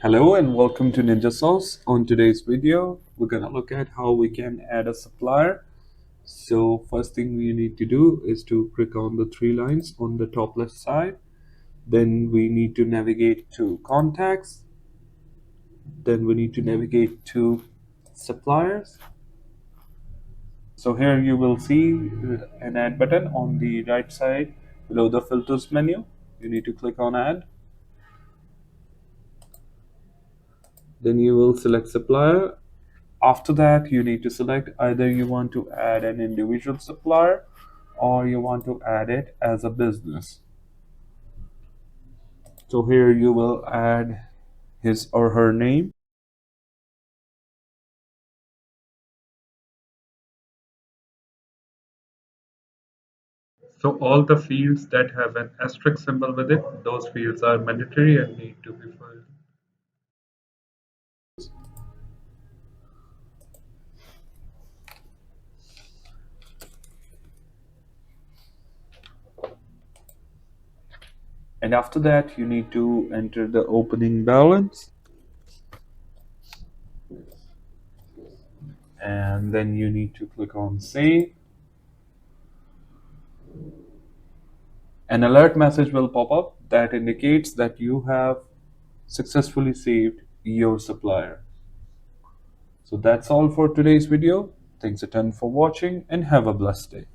Hello and welcome to Ninja Sauce. On today's video, we're gonna look at how we can add a supplier. So first thing we need to do is to click on the three lines on the top left side. Then we need to navigate to contacts. Then we need to navigate to suppliers. So here you will see an add button on the right side below the filters menu. You need to click on add. Then you will select supplier. After that, you need to select either you want to add an individual supplier or you want to add it as a business. So here you will add his or her name. So all the fields that have an asterisk symbol with it, those fields are mandatory and need to be filled. And after that, you need to enter the opening balance. And then you need to click on save. An alert message will pop up that indicates that you have successfully saved your supplier. So that's all for today's video. Thanks a ton for watching and have a blessed day.